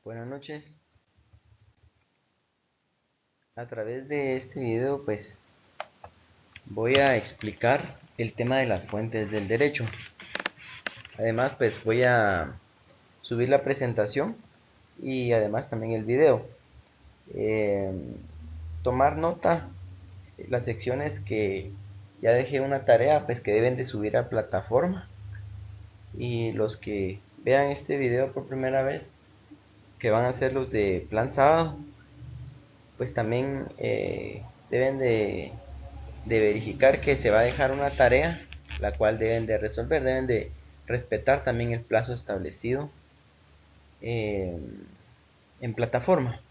Buenas noches. A través de este video pues voy a explicar el tema de las fuentes del derecho. Además pues voy a subir la presentación y además también el video. Eh, Tomar nota las secciones que ya dejé una tarea pues que deben de subir a plataforma, y los que vean este video por primera vez, que van a ser los de plan sábado, pues también deben de verificar que se va a dejar una tarea, la cual deben de resolver. Deben de respetar también el plazo establecido eh, en plataforma.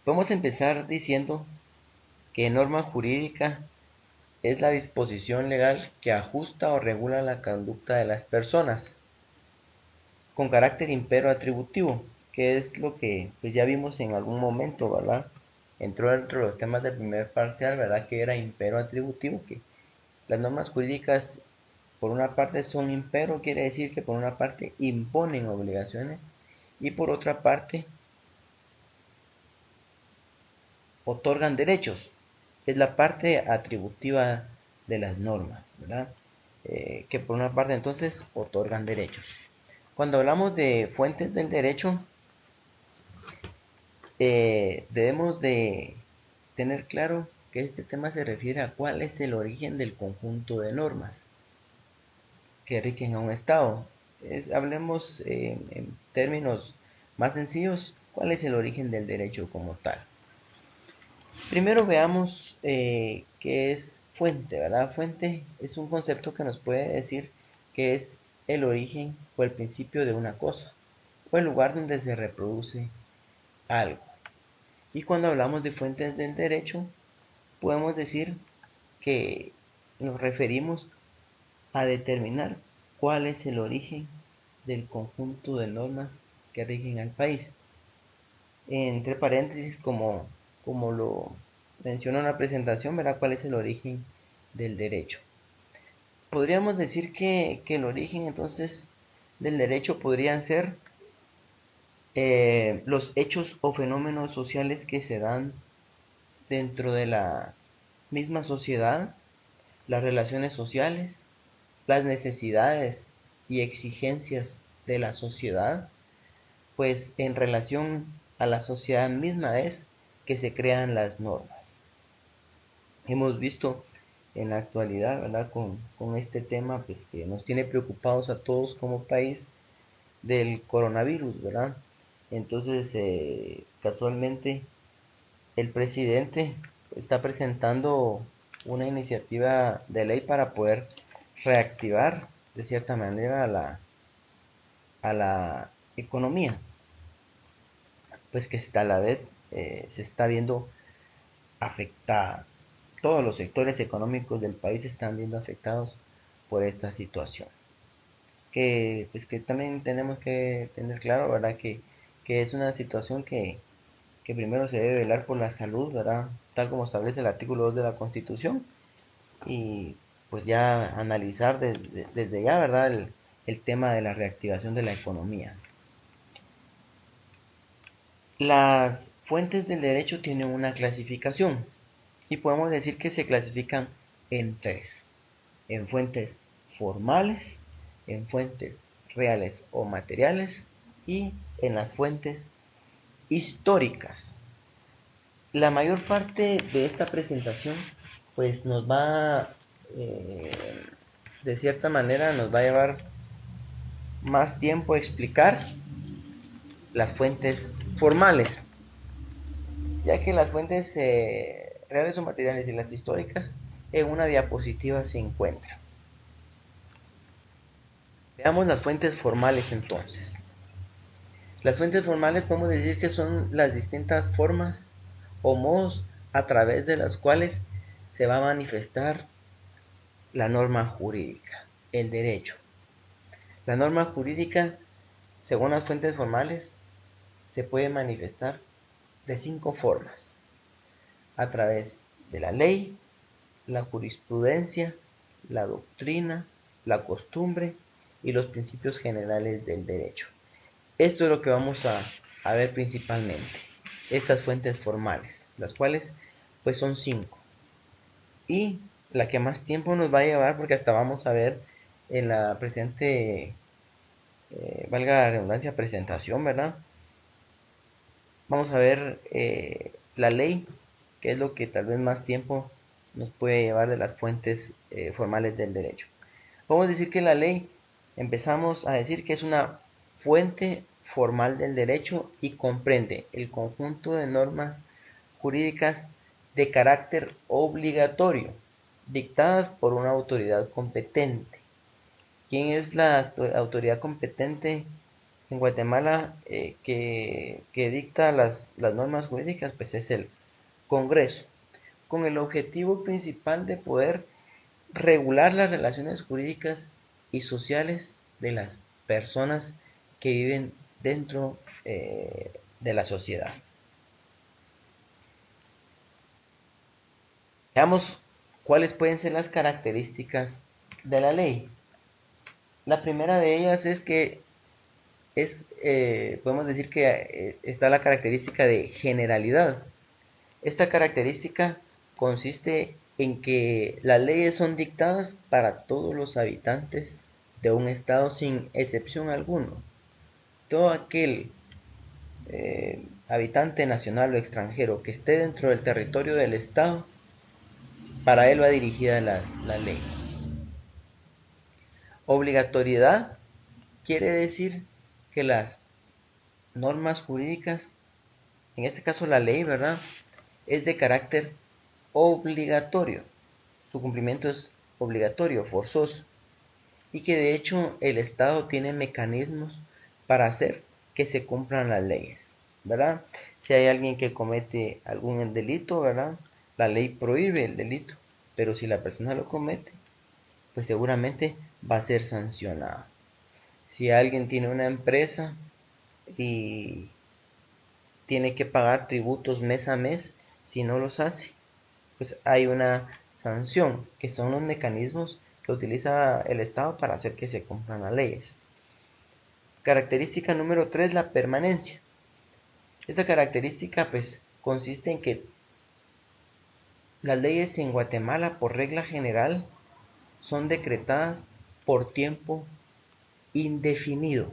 Podemos empezar diciendo que norma jurídica es la disposición legal que ajusta o regula la conducta de las personas con carácter impero atributivo, que es lo que pues ya vimos en algún momento, ¿verdad? Entró dentro de los temas del primer parcial, ¿verdad? Que era impero atributivo, que las normas jurídicas por una parte son impero, quiere decir que por una parte imponen obligaciones y por otra parte otorgan derechos. Es la parte atributiva de las normas, ¿verdad? Que por una parte entonces otorgan derechos. Cuando hablamos de fuentes del derecho, debemos de tener claro que este tema se refiere a cuál es el origen del conjunto de normas que rigen a un Estado. Hablemos en términos más sencillos, cuál es el origen del derecho como tal. Primero veamos qué es fuente, ¿verdad? Fuente es un concepto que nos puede decir que es el origen o el principio de una cosa, o el lugar donde se reproduce algo. Y cuando hablamos de fuentes del derecho, podemos decir que nos referimos a determinar cuál es el origen del conjunto de normas que rigen al país. Entre paréntesis, como lo menciona en la presentación, verá cuál es el origen del derecho. Podríamos decir que el origen entonces del derecho podrían ser los hechos o fenómenos sociales que se dan dentro de la misma sociedad, las relaciones sociales, las necesidades y exigencias de la sociedad, pues en relación a la sociedad misma es que se crean las normas. Hemos visto en la actualidad, ¿verdad? Con este tema pues, que nos tiene preocupados a todos como país, del coronavirus, ¿verdad? Entonces, casualmente, el presidente está presentando una iniciativa de ley para poder reactivar de cierta manera a la economía, pues que a la vez se está viendo afectada. Todos los sectores económicos del país están viendo afectados por esta situación. Que pues que también tenemos que tener claro, ¿verdad? Que es una situación que primero se debe velar por la salud, ¿verdad? Tal como establece el artículo 2 de la Constitución, y pues ya analizar desde ya, ¿verdad? El tema de la reactivación de la economía. Las fuentes del derecho tienen una clasificación y podemos decir que se clasifican en tres: en fuentes formales, en fuentes reales o materiales y en las fuentes históricas. La mayor parte de esta presentación pues nos va, eh, de cierta manera nos va a llevar más tiempo a explicar las fuentes formales, ya que las fuentes reales o materiales y las históricas en una diapositiva se encuentran. Veamos las fuentes formales entonces. Las fuentes formales podemos decir que son las distintas formas o modos a través de las cuales se va a manifestar la norma jurídica, el derecho. La norma jurídica, según las fuentes formales, se puede manifestar de 5 formas: a través de la ley, la jurisprudencia, la doctrina, la costumbre y los principios generales del derecho. Esto es lo que vamos a ver principalmente. Estas fuentes formales, las cuales pues son 5. Y la que más tiempo nos va a llevar, porque hasta vamos a ver en la presente, valga la redundancia, presentación, ¿verdad? Vamos a ver la ley, que es lo que tal vez más tiempo nos puede llevar de las fuentes formales del derecho. Vamos a decir que la ley, empezamos a decir que es una fuente formal del derecho y comprende el conjunto de normas jurídicas de carácter obligatorio, dictadas por una autoridad competente. ¿Quién es la autoridad competente en Guatemala que dicta las normas jurídicas? Pues es el Congreso, con el objetivo principal de poder regular las relaciones jurídicas y sociales de las personas que viven dentro de la sociedad. Veamos cuáles pueden ser las características de la ley. La primera de ellas es que podemos decir que está la característica de generalidad. Esta característica consiste en que las leyes son dictadas para todos los habitantes de un estado sin excepción alguna. Todo aquel habitante nacional o extranjero que esté dentro del territorio del estado, para él va dirigida la ley. Obligatoriedad quiere decir que las normas jurídicas, en este caso la ley, ¿verdad?, es de carácter obligatorio. Su cumplimiento es obligatorio, forzoso. Y que de hecho el Estado tiene mecanismos para hacer que se cumplan las leyes, ¿verdad? Si hay alguien que comete algún delito, ¿verdad? La ley prohíbe el delito, pero si la persona lo comete, pues seguramente va a ser sancionado. Si alguien tiene una empresa y tiene que pagar tributos mes a mes, si no los hace, pues hay una sanción, que son los mecanismos que utiliza el Estado para hacer que se cumplan las leyes. Característica número 3, la permanencia. Esta característica pues consiste en que las leyes en Guatemala por regla general son decretadas por tiempo indefinido,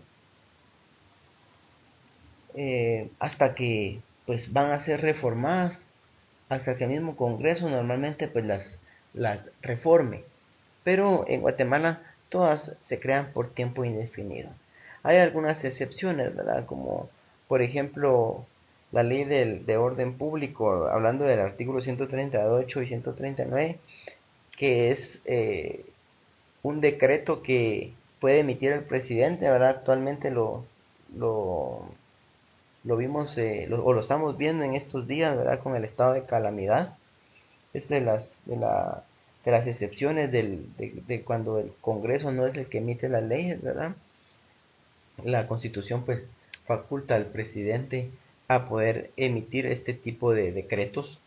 hasta que pues van a ser reformadas, hasta que el mismo Congreso normalmente pues las reforme. Pero en Guatemala todas se crean por tiempo indefinido. Hay algunas excepciones, ¿verdad? Como por ejemplo la ley de orden público, hablando del artículo 138 y 139, que es un decreto que puede emitir el presidente, ¿verdad? Actualmente lo, lo vimos o lo estamos viendo en estos días, ¿verdad? Con el estado de calamidad. Es de las excepciones de cuando el Congreso no es el que emite las leyes, ¿verdad? La Constitución pues faculta al presidente a poder emitir este tipo de decretos.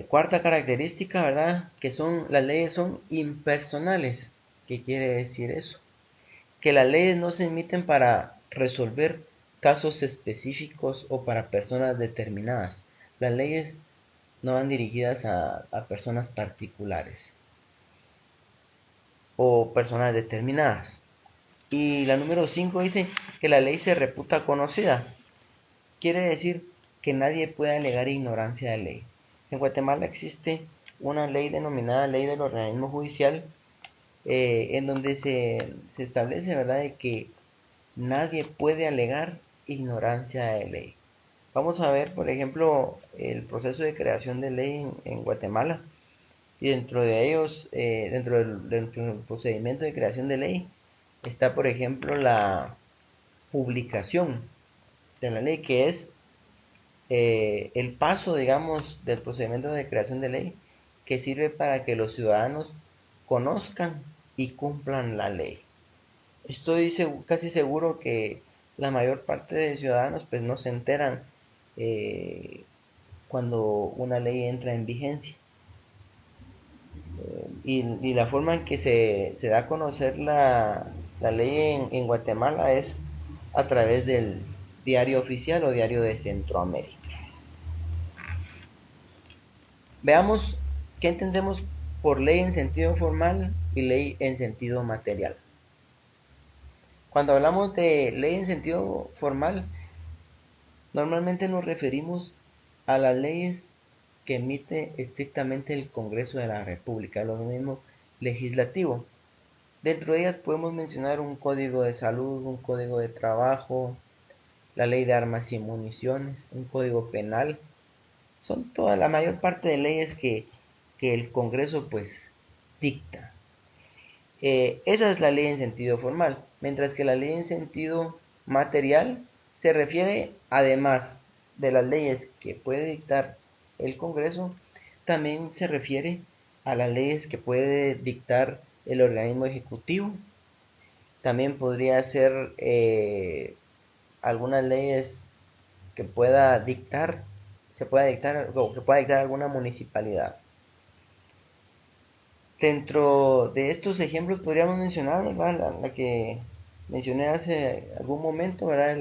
Cuarta característica, ¿verdad? Que las leyes son impersonales. ¿Qué quiere decir eso? Que las leyes no se emiten para resolver casos específicos o para personas determinadas. Las leyes no van dirigidas a personas particulares o personas determinadas. Y la número 5 dice que la ley se reputa conocida. Quiere decir que nadie puede alegar ignorancia de ley. En Guatemala existe una ley denominada Ley del Organismo Judicial, en donde se establece, ¿verdad?, de que nadie puede alegar ignorancia de ley. Vamos a ver, por ejemplo, el proceso de creación de ley en Guatemala. Y dentro de ellos, dentro del procedimiento de creación de ley, está, por ejemplo, la publicación de la ley, que es el paso, digamos, del procedimiento de creación de ley, que sirve para que los ciudadanos conozcan y cumplan la ley. Estoy casi seguro que la mayor parte de ciudadanos pues no se enteran cuando una ley entra en vigencia. Y la forma en que se da a conocer La ley en Guatemala es a través del diario oficial o diario de Centroamérica. Veamos qué entendemos por ley en sentido formal y ley en sentido material. Cuando hablamos de ley en sentido formal, normalmente nos referimos a las leyes que emite estrictamente el Congreso de la República, el organismo legislativo. Dentro de ellas podemos mencionar un código de salud, un código de trabajo, la ley de armas y municiones, un código penal. Son toda la mayor parte de leyes que el Congreso pues dicta. Esa es la ley en sentido formal, mientras que la ley en sentido material se refiere, además de las leyes que puede dictar el Congreso, también se refiere a las leyes que puede dictar el organismo ejecutivo. También podría ser algunas leyes que pueda dictar, se pueda dictar o que pueda dictar alguna municipalidad. Dentro de estos ejemplos podríamos mencionar, ¿verdad? La que mencioné hace algún momento, ¿verdad?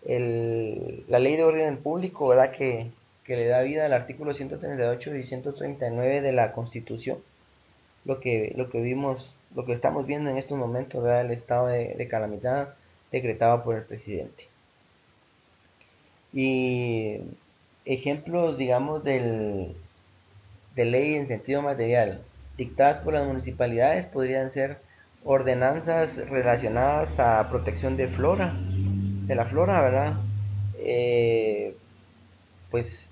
La ley de orden público, ¿verdad? Que le da vida al artículo 138 y 139 de la Constitución. Lo que vimos, lo que estamos viendo en estos momentos, ¿verdad? El estado de calamidad decretado por el presidente. Y ejemplos, digamos, de ley en sentido material dictadas por las municipalidades podrían ser ordenanzas relacionadas a protección de la flora, ¿verdad? Eh, pues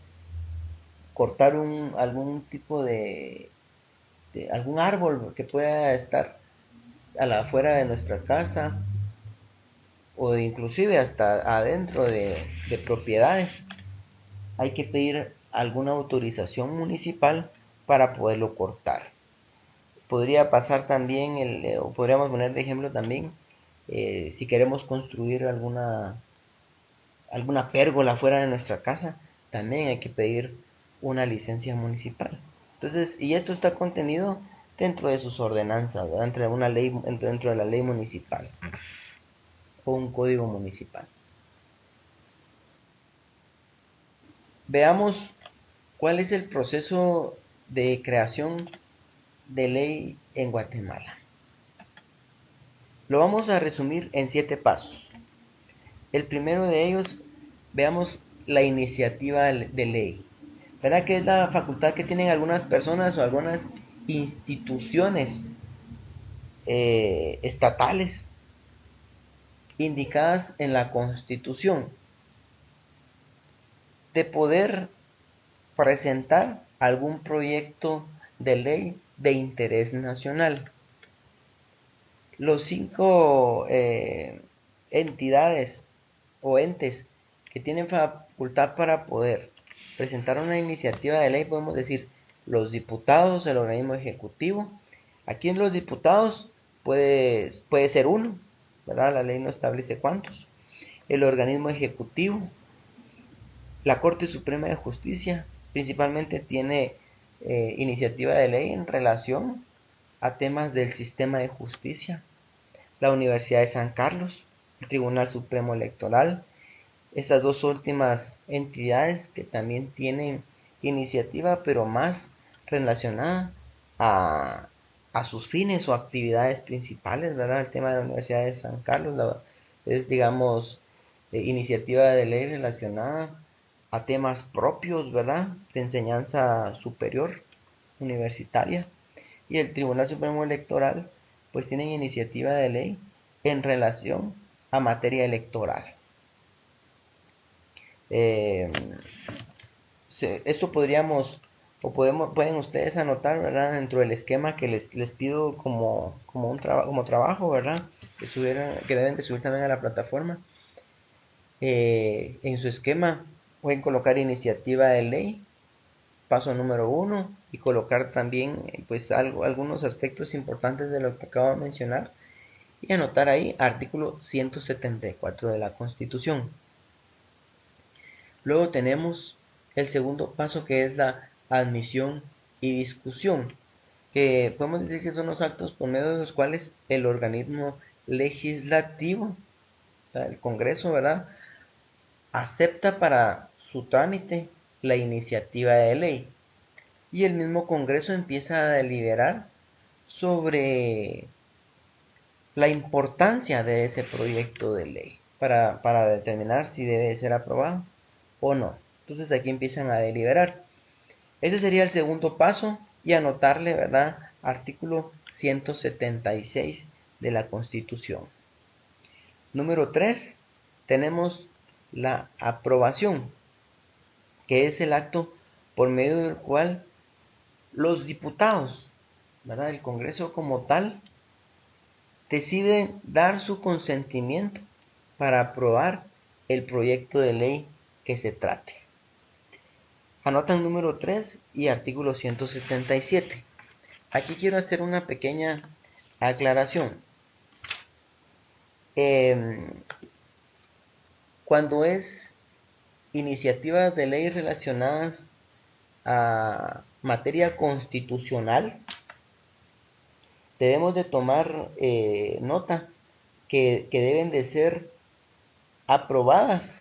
cortar algún tipo de algún árbol que pueda estar a la afuera de nuestra casa o de inclusive hasta adentro de propiedades. Hay que pedir alguna autorización municipal para poderlo cortar. Podría pasar también, o podríamos poner de ejemplo también, si queremos construir alguna pérgola fuera de nuestra casa, también hay que pedir una licencia municipal. Entonces, y esto está contenido dentro de sus ordenanzas, ¿verdad? Dentro de la ley municipal o un código municipal. Veamos cuál es el proceso de creación de ley en Guatemala. Lo vamos a resumir en 7 pasos. El primero de ellos, veamos la iniciativa de ley. ¿Verdad que es la facultad que tienen algunas personas o algunas instituciones estatales indicadas en la Constitución de poder presentar algún proyecto de ley de interés nacional? Los 5 entidades o entes que tienen facultad para poder presentar una iniciativa de ley, podemos decir los diputados, el organismo ejecutivo. Aquí en los diputados puede ser uno, ¿verdad? La ley no establece cuántos. El organismo ejecutivo, la Corte Suprema de Justicia, principalmente tiene iniciativa de ley en relación a temas del sistema de justicia. La Universidad de San Carlos, el Tribunal Supremo Electoral, estas dos últimas entidades que también tienen iniciativa, pero más relacionada a, a sus fines o actividades principales, ¿verdad? El tema de la Universidad de San Carlos es, digamos, iniciativa de ley relacionada a temas propios, ¿verdad? De enseñanza superior universitaria. Y el Tribunal Supremo Electoral, pues tienen iniciativa de ley en relación a materia electoral. Eh, Esto podríamos pueden ustedes anotar, ¿verdad? Dentro del esquema que les pido como trabajo, ¿verdad? Que deben de subir también a la plataforma. En su esquema pueden colocar iniciativa de ley, paso número 1, y colocar también pues algunos aspectos importantes de lo que acabo de mencionar y anotar ahí artículo 174 de la Constitución. Luego tenemos el segundo paso, que es la admisión y discusión, que podemos decir que son los actos por medio de los cuales el organismo legislativo, o sea, el Congreso, ¿verdad?, acepta para su trámite la iniciativa de ley y el mismo Congreso empieza a deliberar sobre la importancia de ese proyecto de ley para determinar si debe ser aprobado o no. Entonces aquí empiezan a deliberar. Ese sería el segundo paso y anotarle, ¿verdad?, artículo 176 de la Constitución. Número 3, tenemos la aprobación, que es el acto por medio del cual los diputados, ¿verdad?, del Congreso como tal, deciden dar su consentimiento para aprobar el proyecto de ley que se trate. Anotan número 3 y artículo 177. Aquí quiero hacer una pequeña aclaración. Cuando es iniciativas de ley relacionadas a materia constitucional, debemos de tomar nota que deben de ser aprobadas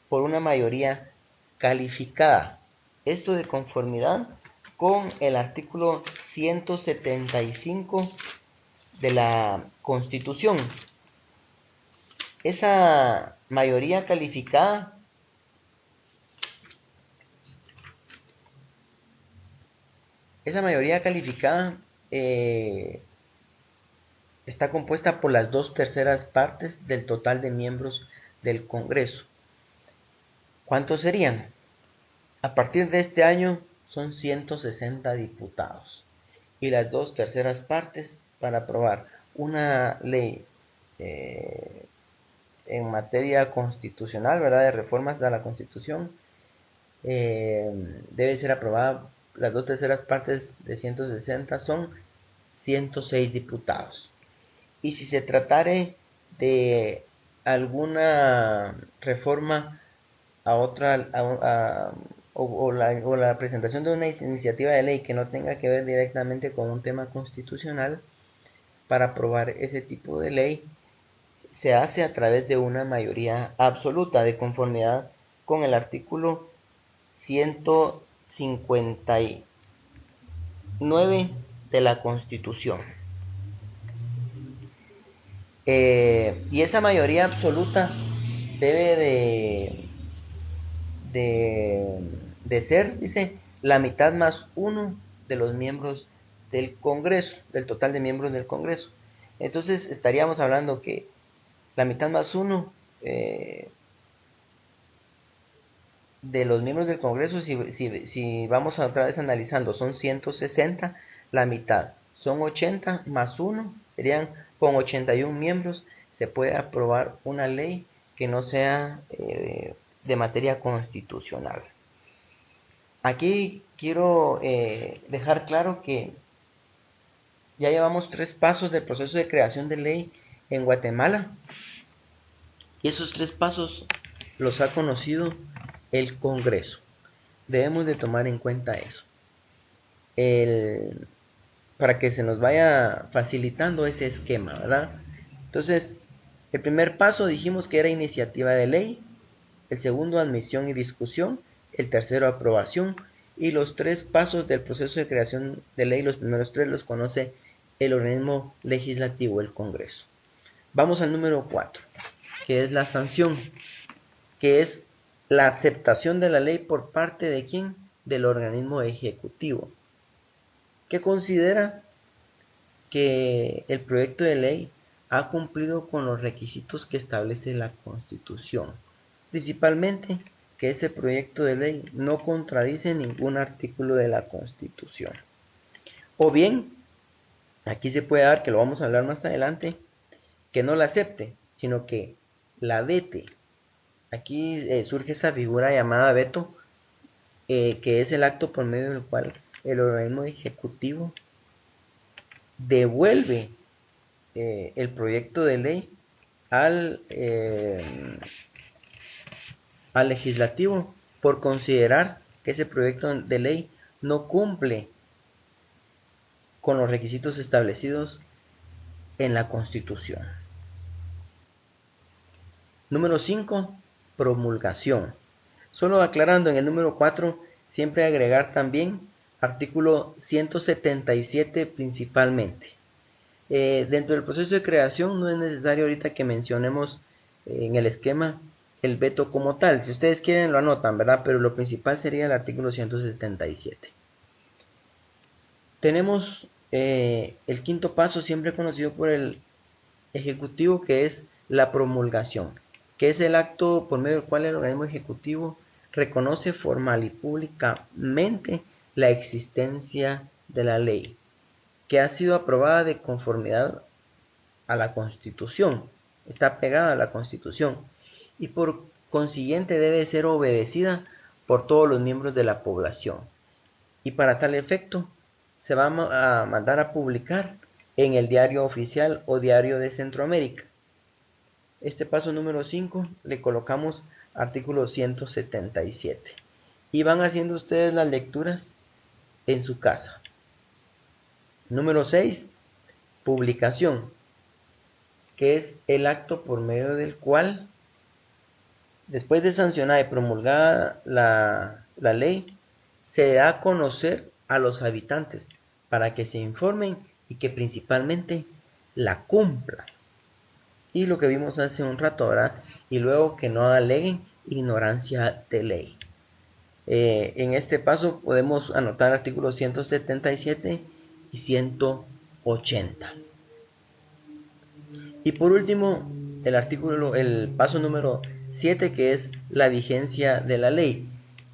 por una mayoría calificada. Esto de conformidad con el artículo 175 de la Constitución. Esa mayoría calificada está compuesta por las 2/3 partes del total de miembros del Congreso. ¿Cuántos serían? A partir de este año son 160 diputados y las 2/3 partes para aprobar una ley en materia constitucional, ¿verdad?, de reformas a la Constitución, debe ser aprobada. Las 2/3 partes de 160 son 106 diputados. Y si se tratare de alguna reforma a otra, o la presentación de una iniciativa de ley que no tenga que ver directamente con un tema constitucional, para aprobar ese tipo de ley se hace a través de una mayoría absoluta, de conformidad con el artículo 159 de la Constitución. Y esa mayoría absoluta debe de ser, dice, la mitad más uno de los miembros del Congreso, del total de miembros del Congreso. Entonces estaríamos hablando que la mitad más uno de los miembros del Congreso, si vamos otra vez analizando, son 160, la mitad son 80 más 1, serían con 81 miembros, se puede aprobar una ley que no sea de materia constitucional. Aquí quiero dejar claro que ya llevamos 3 pasos del proceso de creación de ley en Guatemala, y esos 3 pasos los ha conocido el Congreso. Debemos de tomar en cuenta eso, para que se nos vaya facilitando ese esquema, ¿verdad? Entonces, el primer paso dijimos que era iniciativa de ley, el segundo admisión y discusión, el tercero aprobación, y los 3 pasos del proceso de creación de ley, los primeros 3 los conoce el organismo legislativo, el Congreso. Vamos al número 4, que es la sanción, que es la aceptación de la ley por parte de ¿quién? Del organismo ejecutivo, que considera que el proyecto de ley ha cumplido con los requisitos que establece la Constitución, principalmente que ese proyecto de ley no contradice ningún artículo de la Constitución. O bien, aquí se puede dar, que lo vamos a hablar más adelante, que no la acepte, sino que la vete. Aquí surge esa figura llamada veto, que es el acto por medio del cual el organismo ejecutivo devuelve el proyecto de ley al legislativo por considerar que ese proyecto de ley no cumple con los requisitos establecidos en la Constitución. Número 5, promulgación. Solo aclarando, en el número 4, siempre agregar también artículo 177 principalmente. Dentro del proceso de creación no es necesario ahorita que mencionemos en el esquema el veto como tal. Si ustedes quieren lo anotan, ¿verdad? Pero lo principal sería el artículo 177. Tenemos el quinto paso, siempre conocido por el Ejecutivo, que es la promulgación, que es el acto por medio del cual el organismo ejecutivo reconoce formal y públicamente la existencia de la ley, que ha sido aprobada de conformidad a la Constitución, está pegada a la Constitución y por consiguiente debe ser obedecida por todos los miembros de la población. Y para tal efecto se va a mandar a publicar en el Diario Oficial o Diario de Centroamérica. Este paso número 5 le colocamos artículo 177 y van haciendo ustedes las lecturas en su casa. Número 6, publicación, que es el acto por medio del cual, después de sancionada y promulgada la ley, se da a conocer a los habitantes para que se informen y que principalmente la cumplan. Y lo que vimos hace un rato, ¿verdad? Y luego que no aleguen ignorancia de ley. En este paso podemos anotar artículos 177 y 180. Y por último, el paso número 7, que es la vigencia de la ley.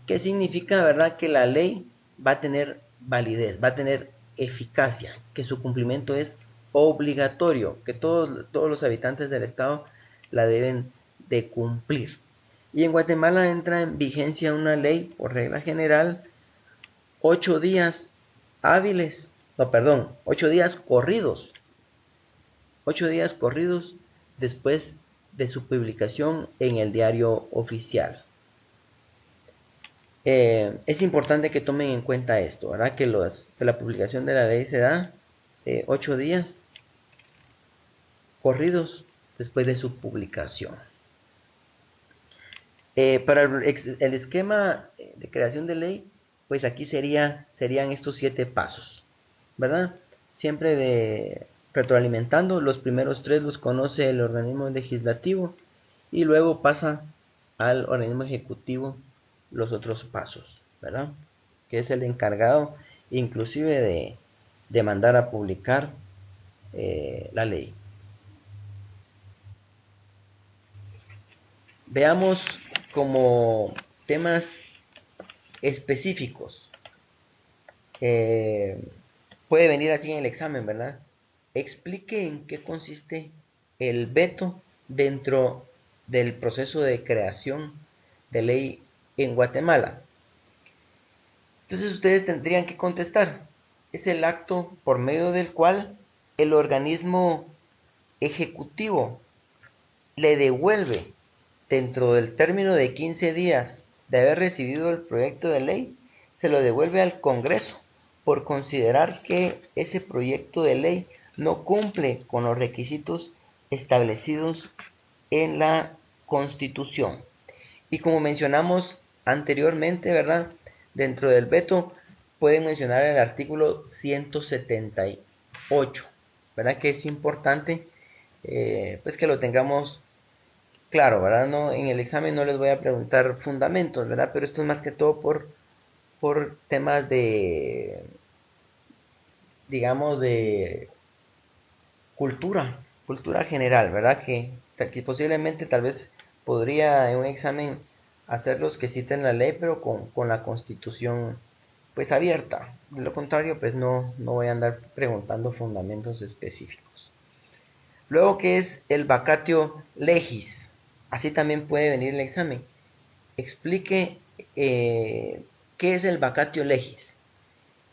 ¿Qué significa, verdad? Que la ley va a tener validez, va a tener eficacia, que su cumplimiento es obligatorio, que todos los habitantes del estado la deben de cumplir. Y en Guatemala entra en vigencia una ley, por regla general, 8 días hábiles, 8 días corridos 8 días corridos después de su publicación en el Diario Oficial. Es importante que tomen en cuenta esto, ¿verdad? Que la publicación de la ley se da 8 días corridos después de su publicación. Para el esquema de creación de ley, pues aquí serían estos 7 pasos, ¿verdad? Siempre retroalimentando. Los primeros 3 los conoce el organismo legislativo y luego pasa al organismo ejecutivo los otros pasos, ¿verdad? Que es el encargado inclusive de mandar a publicar la ley. Veamos como temas específicos. Puede venir así en el examen, ¿verdad? Explique en qué consiste el veto dentro del proceso de creación de ley en Guatemala. Entonces ustedes tendrían que contestar. Es el acto por medio del cual el organismo ejecutivo le devuelve dentro del término de 15 días de haber recibido el proyecto de ley, se lo devuelve al Congreso por considerar que ese proyecto de ley no cumple con los requisitos establecidos en la Constitución. Y como mencionamos anteriormente, ¿verdad? Dentro del veto pueden mencionar el artículo 178, ¿verdad? Que es importante pues que lo tengamos claro, ¿verdad? No, en el examen no les voy a preguntar fundamentos, ¿verdad? Pero esto es más que todo por temas digamos, de cultura general, ¿verdad? Que posiblemente tal vez podría en un examen hacerlos que citen la ley, pero con la Constitución pues abierta. De lo contrario, pues no voy a andar preguntando fundamentos específicos. Luego, ¿qué es el vacatio legis? Así también puede venir el examen. Explique qué es el vacatio legis.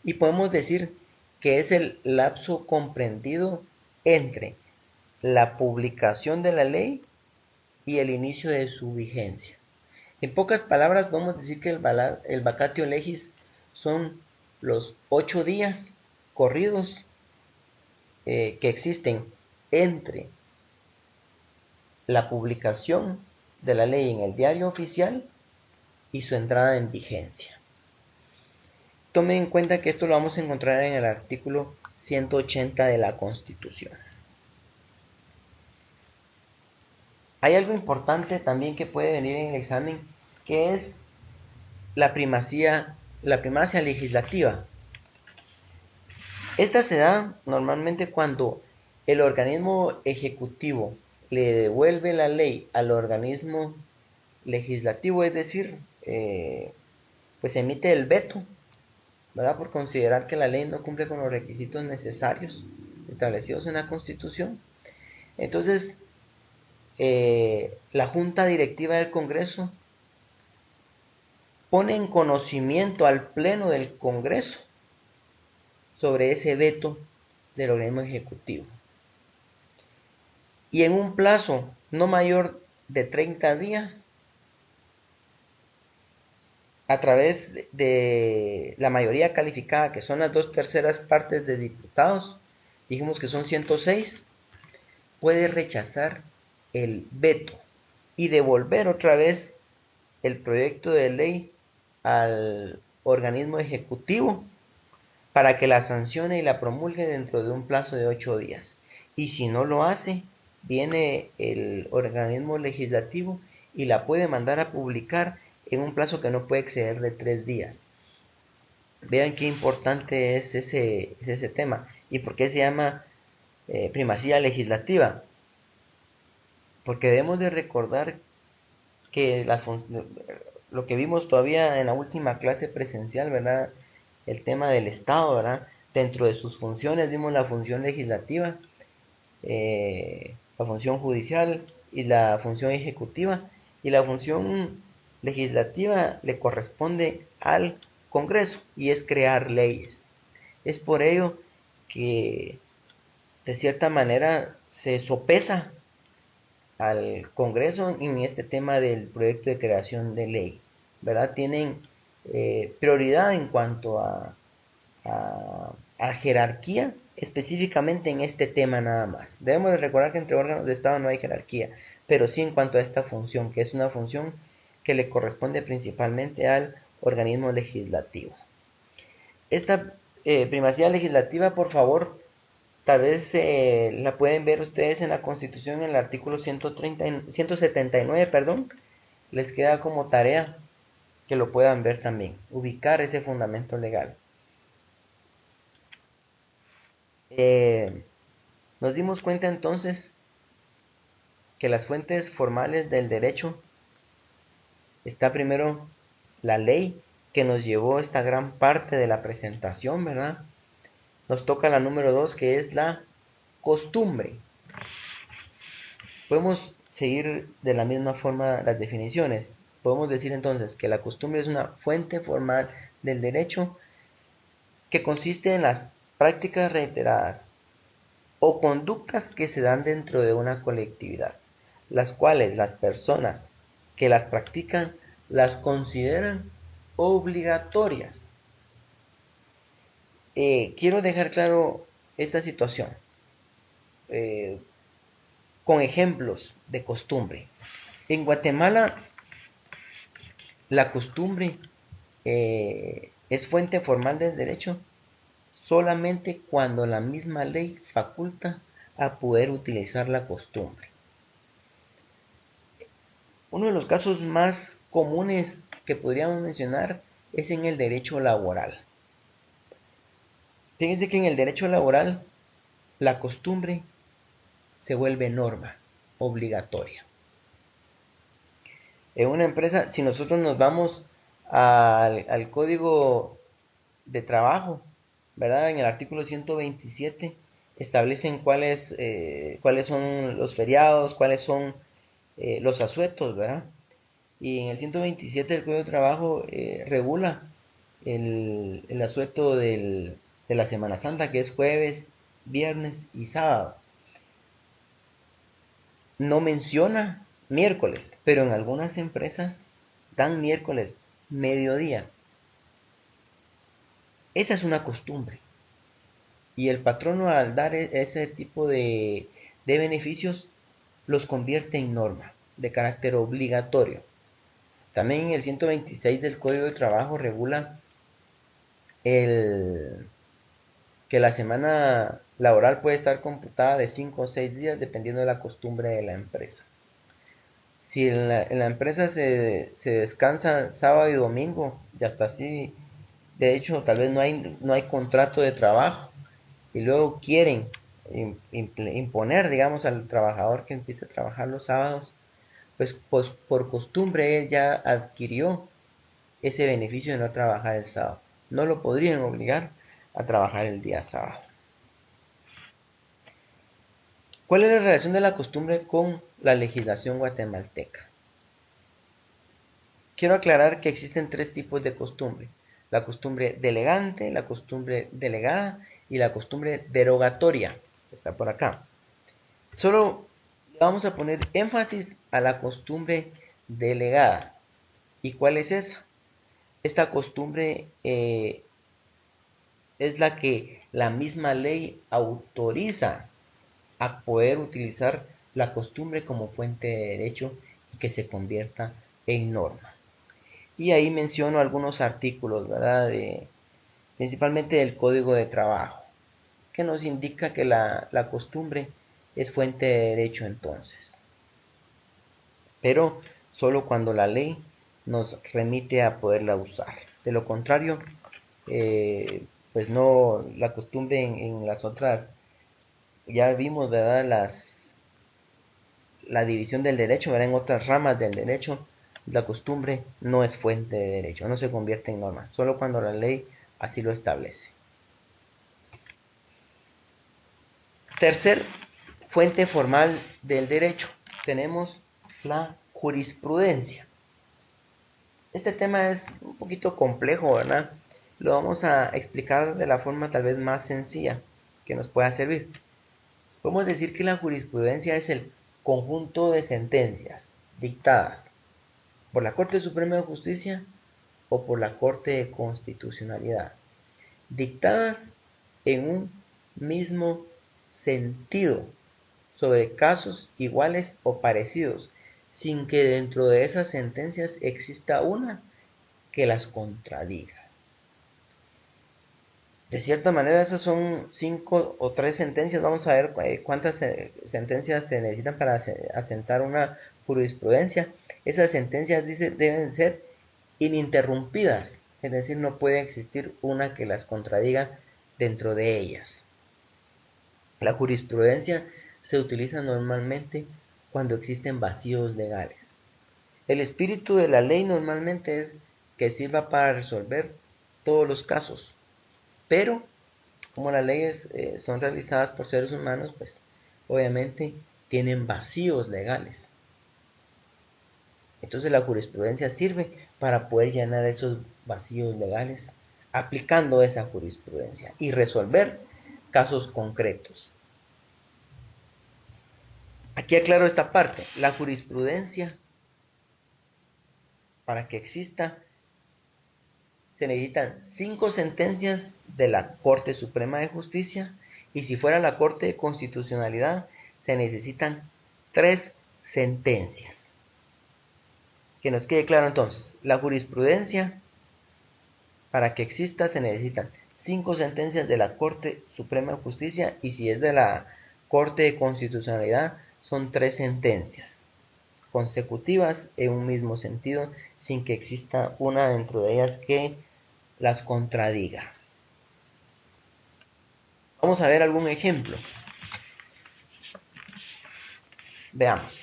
Y podemos decir que es el lapso comprendido entre la publicación de la ley y el inicio de su vigencia. En pocas palabras, podemos decir que el vacatio legis son los 8 días corridos que existen entre la publicación de la ley en el diario oficial y su entrada en vigencia. Tomen en cuenta que esto lo vamos a encontrar en el artículo 180 de la Constitución. Hay algo importante también que puede venir en el examen, que es la primacia legislativa. Esta se da normalmente cuando el organismo ejecutivo le devuelve la ley al organismo legislativo, es decir, pues emite el veto, ¿verdad? Por considerar que la ley no cumple con los requisitos necesarios establecidos en la Constitución. Entonces, la Junta Directiva del Congreso pone en conocimiento al Pleno del Congreso sobre ese veto del organismo ejecutivo. Y en un plazo no mayor de 30 días, a través de la mayoría calificada, que son las 2/3 partes de diputados, dijimos que son 106, puede rechazar el veto y devolver otra vez el proyecto de ley al organismo ejecutivo para que la sancione y la promulgue dentro de un plazo de 8 días. Y si no lo hace, viene el organismo legislativo y la puede mandar a publicar en un plazo que no puede exceder de 3 días. Vean qué importante es ese tema y por qué se llama primacía legislativa. Porque debemos de recordar que lo que vimos todavía en la última clase presencial, ¿verdad? El tema del Estado, ¿verdad? Dentro de sus funciones vimos la función legislativa, la función judicial y la función ejecutiva. Y la función legislativa le corresponde al Congreso y es crear leyes. Es por ello que de cierta manera se sopesa al Congreso en este tema del proyecto de creación de ley, ¿verdad? Tienen prioridad en cuanto a jerarquía, específicamente en este tema nada más. Debemos de recordar que entre órganos de Estado no hay jerarquía, pero sí en cuanto a esta función, que es una función que le corresponde principalmente al organismo legislativo. Esta primacía legislativa, por favor, tal vez la pueden ver ustedes en la Constitución, en el artículo 179, perdón. Les queda como tarea que lo puedan ver también, ubicar ese fundamento legal. Nos dimos cuenta entonces que las fuentes formales del derecho está primero la ley, que nos llevó esta gran parte de la presentación, ¿verdad? Nos toca la número 2, que es la costumbre. Podemos seguir de la misma forma las definiciones. Podemos decir entonces que la costumbre es una fuente formal del derecho que consiste en las prácticas reiteradas o conductas que se dan dentro de una colectividad, las cuales las personas que las practican las consideran obligatorias. Quiero dejar claro esta situación con ejemplos de costumbre. En Guatemala, la costumbre es fuente formal del derecho solamente cuando la misma ley faculta a poder utilizar la costumbre. Uno de los casos más comunes que podríamos mencionar es en el derecho laboral. Fíjense que en el derecho laboral la costumbre se vuelve norma obligatoria. En una empresa, si nosotros nos vamos al código de trabajo, ¿verdad? En el artículo 127 establecen cuáles son los feriados, cuáles son los asuetos, ¿verdad? Y en el 127 del Código de Trabajo regula el asueto de la Semana Santa, que es jueves, viernes y sábado. No menciona miércoles, pero en algunas empresas dan miércoles, mediodía. Esa es una costumbre. Y el patrono, al dar ese tipo de de beneficios los convierte en norma de carácter obligatorio. También el 126 del Código de Trabajo regula que la semana laboral puede estar computada de 5 o 6 días dependiendo de la costumbre de la empresa. Si en la empresa se descansa sábado y domingo, ya está así. De hecho, tal vez no hay contrato de trabajo y luego quieren imponer, digamos, al trabajador que empiece a trabajar los sábados, pues por costumbre él ya adquirió ese beneficio de no trabajar el sábado. No lo podrían obligar a trabajar el día sábado. ¿Cuál es la relación de la costumbre con la legislación guatemalteca? Quiero aclarar que existen tres tipos de costumbre: la costumbre delegante, la costumbre delegada y la costumbre derogatoria. Está por acá. Solo le vamos a poner énfasis a la costumbre delegada. ¿Y cuál es esa? Esta costumbre es la que la misma ley autoriza a poder utilizar la costumbre como fuente de derecho y que se convierta en norma. Y ahí menciono algunos artículos, ¿verdad? Principalmente del Código de Trabajo, que nos indica que la costumbre es fuente de derecho entonces, pero solo cuando la ley nos remite a poderla usar. De lo contrario, pues no, la costumbre en las otras, ya vimos, ¿verdad? La división del derecho, ¿verdad? En otras ramas del derecho, la costumbre no es fuente de derecho, no se convierte en norma, solo cuando la ley así lo establece. Tercer fuente formal del derecho, tenemos la jurisprudencia. Este tema es un poquito complejo, ¿verdad? Lo vamos a explicar de la forma tal vez más sencilla que nos pueda servir. Podemos decir que la jurisprudencia es el conjunto de sentencias dictadas por la Corte Suprema de Justicia o por la Corte de Constitucionalidad, dictadas en un mismo sentido sobre casos iguales o parecidos, sin que dentro de esas sentencias exista una que las contradiga. De cierta manera, esas son 5 o 3 sentencias. Vamos a ver cuántas sentencias se necesitan para asentar una jurisprudencia. Esas sentencias deben ser ininterrumpidas, es decir, no puede existir una que las contradiga dentro de ellas. La jurisprudencia se utiliza normalmente cuando existen vacíos legales. El espíritu de la ley normalmente es que sirva para resolver todos los casos, pero como las leyes son realizadas por seres humanos, pues obviamente tienen vacíos legales. Entonces la jurisprudencia sirve para poder llenar esos vacíos legales aplicando esa jurisprudencia y resolver casos concretos. Aquí aclaro esta parte. La jurisprudencia, para que exista, se necesitan 5 sentencias de la Corte Suprema de Justicia, y si fuera la Corte de Constitucionalidad, se necesitan 3 sentencias. Que nos quede claro entonces, la jurisprudencia, para que exista, se necesitan 5 sentencias de la Corte Suprema de Justicia, y si es de la Corte de Constitucionalidad, son 3 sentencias consecutivas en un mismo sentido, sin que exista una dentro de ellas que las contradiga. Vamos a ver algún ejemplo. Veamos.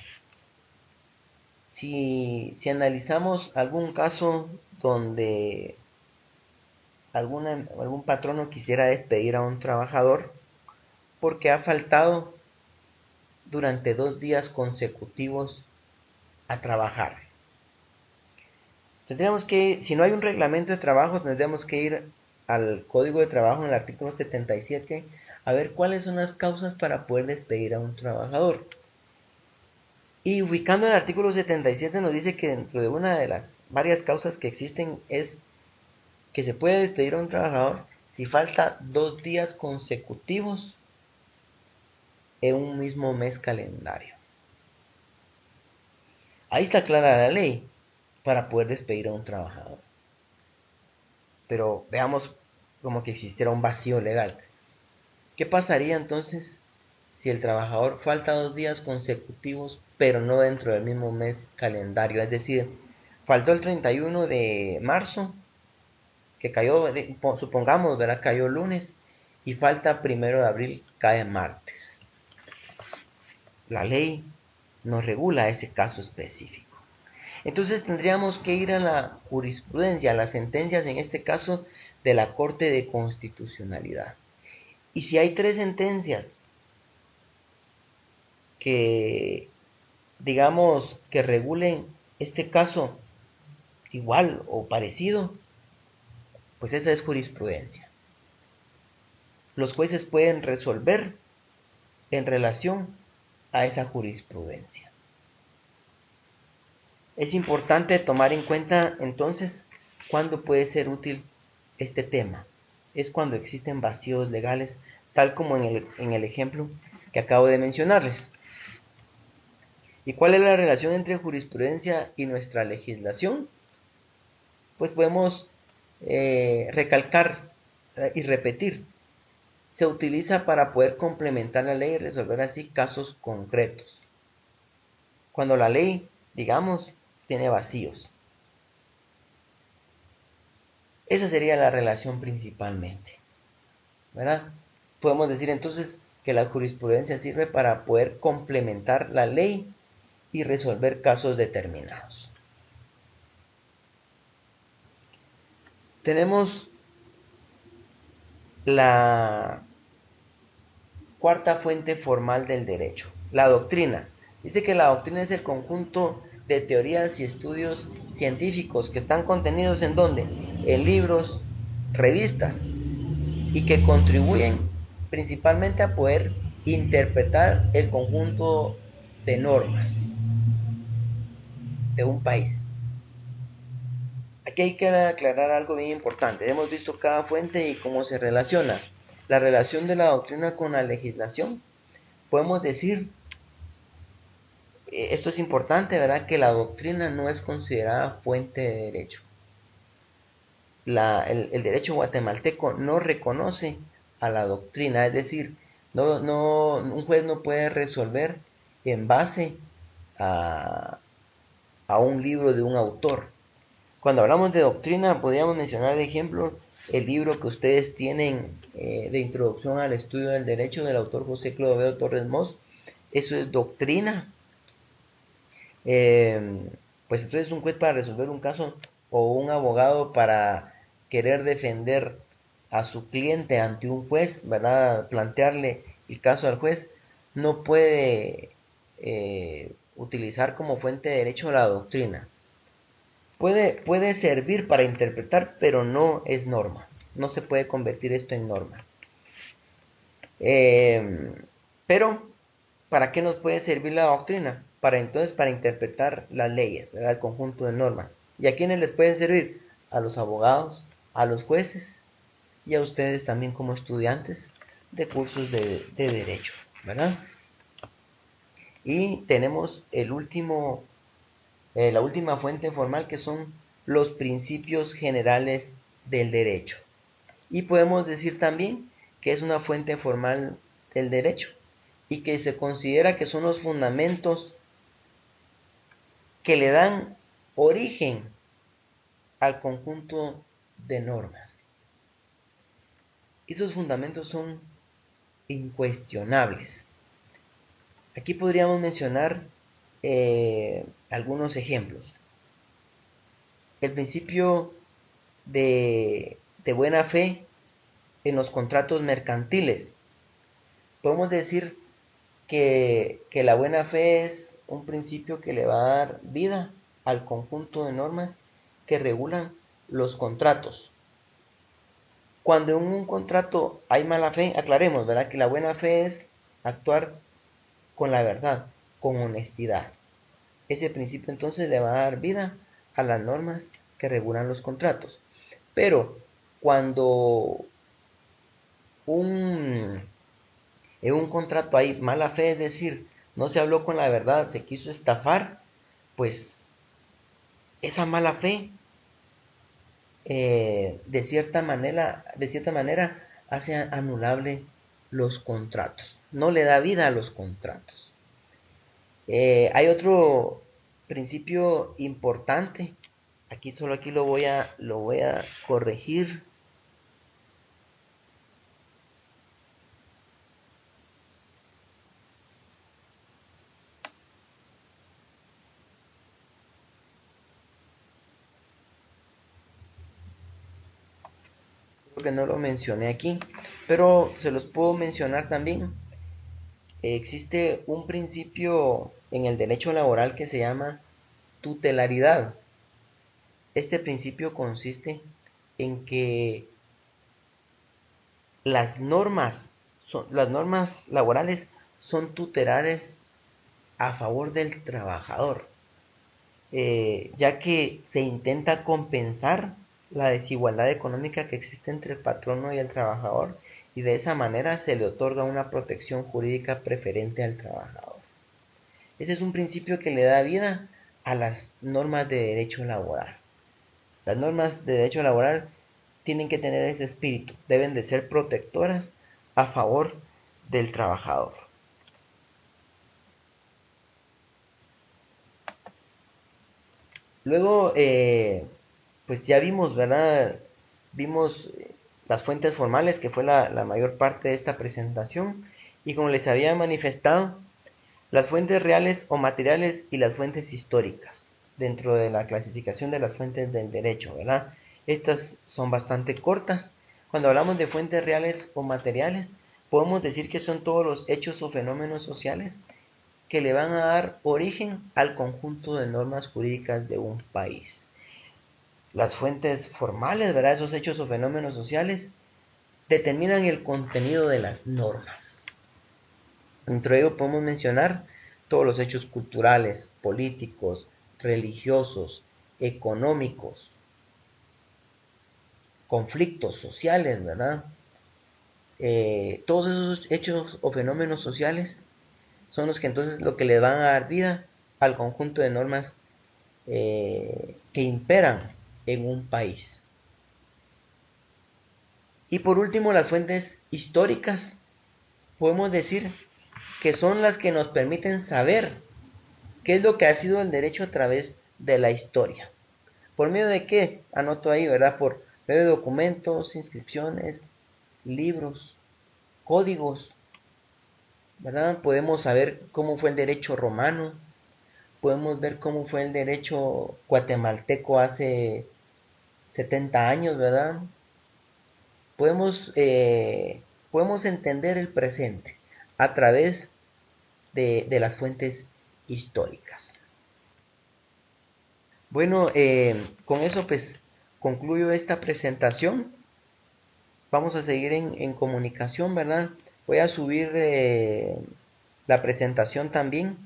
Si analizamos algún caso donde algún patrono quisiera despedir a un trabajador porque ha faltado durante 2 días consecutivos a trabajar. Tendríamos que, si no hay un reglamento de trabajo, tendríamos que ir al Código de Trabajo en el artículo 77 a ver cuáles son las causas para poder despedir a un trabajador. Y ubicando el artículo 77 nos dice que dentro de una de las varias causas que existen es que se puede despedir a un trabajador si falta 2 días consecutivos en un mismo mes calendario. Ahí está clara la ley para poder despedir a un trabajador. Pero veamos como que existiera un vacío legal. ¿Qué pasaría entonces si el trabajador falta 2 días consecutivos, pero no dentro del mismo mes calendario? Es decir, faltó el 31 de marzo, que cayó, supongamos, ¿verdad? Cayó lunes, y falta 1 de abril, cae martes. La ley nos regula ese caso específico. Entonces tendríamos que ir a la jurisprudencia, a las sentencias, en este caso, de la Corte de Constitucionalidad. Y si hay 3 sentencias que, digamos, que regulen este caso igual o parecido, pues esa es jurisprudencia. Los jueces pueden resolver en relación a esa jurisprudencia. Es importante tomar en cuenta entonces cuándo puede ser útil este tema. Es cuando existen vacíos legales, tal como en el ejemplo que acabo de mencionarles. ¿Y cuál es la relación entre jurisprudencia y nuestra legislación? Pues podemos recalcar y repetir. Se utiliza para poder complementar la ley y resolver así casos concretos. Cuando la ley, digamos, tiene vacíos. Esa sería la relación principalmente, ¿verdad? Podemos decir entonces que la jurisprudencia sirve para poder complementar la ley y resolver casos determinados. Tenemos la cuarta fuente formal del derecho, la doctrina. Dice que la doctrina es el conjunto de teorías y estudios científicos que están contenidos en ¿dónde? En libros, revistas, y que contribuyen principalmente a poder interpretar el conjunto de normas de un país. Aquí hay que aclarar algo bien importante. Hemos visto cada fuente y cómo se relaciona. La relación de la doctrina con la legislación. Podemos decir, esto es importante, ¿verdad? Que la doctrina no es considerada fuente de derecho. El derecho guatemalteco no reconoce a la doctrina, es decir, un juez no puede resolver en base a, a un libro de un autor. Cuando hablamos de doctrina, podríamos mencionar de ejemplo el libro que ustedes tienen de introducción al estudio del derecho del autor José Clodoveo Torres Mos. Eso es doctrina. Pues entonces un juez para resolver un caso o un abogado para querer defender a su cliente ante un juez, ¿verdad? Plantearle el caso al juez, no puede utilizar como fuente de derecho la doctrina. Puede servir para interpretar, pero no es norma. No se puede convertir esto en norma. Pero, ¿para qué nos puede servir la doctrina? Para interpretar las leyes, ¿verdad? El conjunto de normas. ¿Y a quiénes les pueden servir? A los abogados, a los jueces y a ustedes también como estudiantes de cursos de derecho, ¿verdad? Y tenemos la última fuente formal, que son los principios generales del derecho. Y podemos decir también que es una fuente formal del derecho y que se considera que son los fundamentos que le dan origen al conjunto de normas. Esos fundamentos son incuestionables. Aquí podríamos mencionar algunos ejemplos. El principio de buena fe en los contratos mercantiles. Podemos decir que la buena fe es un principio que le va a dar vida al conjunto de normas que regulan los contratos. Cuando en un contrato hay mala fe, aclaremos, ¿verdad? Que la buena fe es actuar con la verdad, con honestidad. Ese principio entonces le va a dar vida a las normas que regulan los contratos. Pero cuando un En un contrato hay mala fe, es decir, no se habló con la verdad, se quiso estafar, pues esa mala fe de cierta manera hace anulable los contratos, no le da vida a los contratos. Hay otro principio importante, aquí lo voy a corregir. Creo que no lo mencioné aquí, pero se los puedo mencionar también. Existe un principio en el derecho laboral que se llama tutelaridad. Este principio consiste en que las normas laborales son tutelares a favor del trabajador, ya que se intenta compensar la desigualdad económica que existe entre el patrono y el trabajador, y de esa manera se le otorga una protección jurídica preferente al trabajador. Ese es un principio que le da vida a las normas de derecho laboral. Las normas de derecho laboral tienen que tener ese espíritu, deben de ser protectoras a favor del trabajador. Luego, pues ya vimos, ¿verdad? Vimos las fuentes formales, que fue la mayor parte de esta presentación, y como les había manifestado, las fuentes reales o materiales y las fuentes históricas, dentro de la clasificación de las fuentes del derecho, ¿verdad? Estas son bastante cortas. Cuando hablamos de fuentes reales o materiales, podemos decir que son todos los hechos o fenómenos sociales que le van a dar origen al conjunto de normas jurídicas de un país. Las fuentes formales, ¿verdad? Esos hechos o fenómenos sociales determinan el contenido de las normas. Dentro de ello podemos mencionar todos los hechos culturales, políticos, religiosos, económicos, conflictos sociales, ¿verdad? Todos esos hechos o fenómenos sociales son los que entonces lo que le van a dar vida al conjunto de normas que imperan en un país. Y por último, las fuentes históricas, podemos decir que son las que nos permiten saber qué es lo que ha sido el derecho a través de la historia. ¿Por medio de qué? Anoto ahí, ¿verdad? Por medio de documentos, inscripciones, libros, códigos, ¿verdad? Podemos saber cómo fue el derecho romano, podemos ver cómo fue el derecho guatemalteco hace 70 años, ¿verdad? Podemos, podemos entender el presente a través de las fuentes históricas. Bueno, con eso pues concluyo esta presentación. Vamos a seguir en comunicación, ¿verdad? Voy a subir la presentación también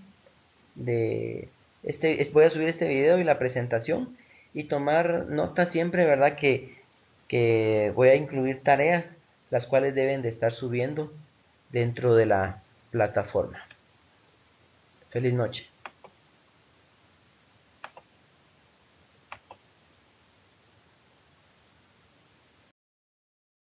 voy a subir este video y la presentación y tomar nota siempre, ¿verdad? Que voy a incluir tareas las cuales deben de estar subiendo dentro de la plataforma. Feliz noche.